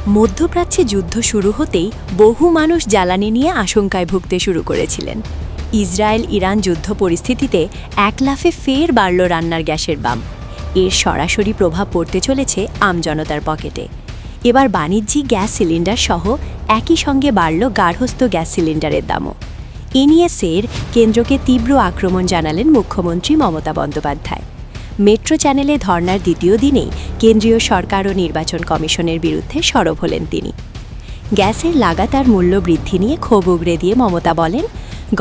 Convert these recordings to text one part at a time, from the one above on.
মধ্যপ্রাচ্যে যুদ্ধ শুরু হতেই বহু মানুষ জ্বালানি নিয়ে আশঙ্কায় ভুগতে শুরু করেছিলেন। ইসরায়েল ইরান যুদ্ধ পরিস্থিতিতে এক লাফে ফের বাড়ল রান্নার গ্যাসের দাম। এর সরাসরি প্রভাব পড়তে চলেছে আমজনতার পকেটে। এবার বাণিজ্যিক গ্যাস সিলিন্ডার সহ একই সঙ্গে বাড়ল গার্হস্থ্য গ্যাস সিলিন্ডারের দামও। এ নিয়ে সের কেন্দ্রকে তীব্র আক্রমণ জানালেন মুখ্যমন্ত্রী মমতা বন্দ্যোপাধ্যায়। মেট্রো চ্যানেলে ধর্নার দ্বিতীয় দিনেই কেন্দ্রীয় সরকার ও নির্বাচন কমিশনের বিরুদ্ধে সরব হলেন তিনি। গ্যাসের লাগাতার মূল্য বৃদ্ধি নিয়ে ক্ষোভ উগরে দিয়ে মমতা বলেন,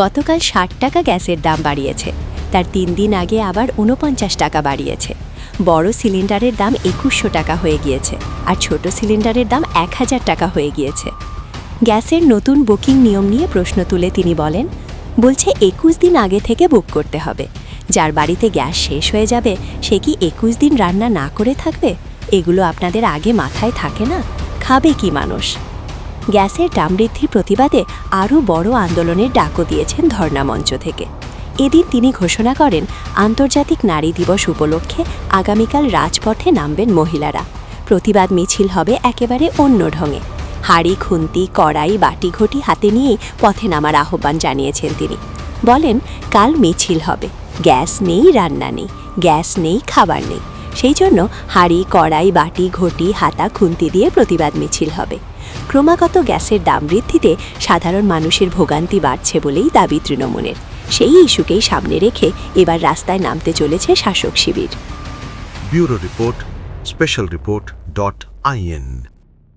গতকাল ৬০ টাকা গ্যাসের দাম বাড়িয়েছে, তার ৩ দিন আগে আবার ৪৯ টাকা বাড়িয়েছে। বড় সিলিন্ডারের দাম ২১০০ টাকা হয়ে গিয়েছে, আর ছোট সিলিন্ডারের দাম ১০০০ টাকা হয়ে গিয়েছে। গ্যাসের নতুন বুকিং নিয়ম নিয়ে প্রশ্ন তুলে তিনি বলেন, বলছে ২১ দিন আগে থেকে বুক করতে হবে। যার বাড়িতে গ্যাস শেষ হয়ে যাবে সে কি ২১ দিন রান্না না করে থাকবে? এগুলো আপনাদের আগে মাথায় থাকে না? খাবে কি মানুষ? গ্যাসের দাম বৃদ্ধির প্রতিবাদে আরও বড় আন্দোলনের ডাকও দিয়েছেন ধর্ণা মঞ্চ থেকে। এদিন তিনি ঘোষণা করেন, আন্তর্জাতিক নারী দিবস উপলক্ষে আগামীকাল রাজপথে নামবেন মহিলারা। প্রতিবাদ মিছিল হবে একেবারে অন্য ঢঙে। হাঁড়ি, খুন্তি, কড়াই, বাটিঘটি হাতে নিয়েই পথে নামার আহ্বান জানিয়েছেন তিনি। বলেন, কাল মিছিল হবে, গ্যাস নেই, রান্না নেই, গ্যাস নেই, খাবার নেই। সেই জন্য হাঁড়ি, কড়াই, বাটি, ঘটি, হাতা, খুন্তি দিয়ে প্রতিবাদ মিছিল হবে। ক্রমাগত গ্যাসের দাম বৃদ্ধিতে সাধারণ মানুষের ভোগান্তি বাড়ছে বলেই দাবি তৃণমূলের। সেই ইস্যুকেই সামনে রেখে এবার রাস্তায় নামতে চলেছে শাসক শিবির। Bureau report, specialreport.in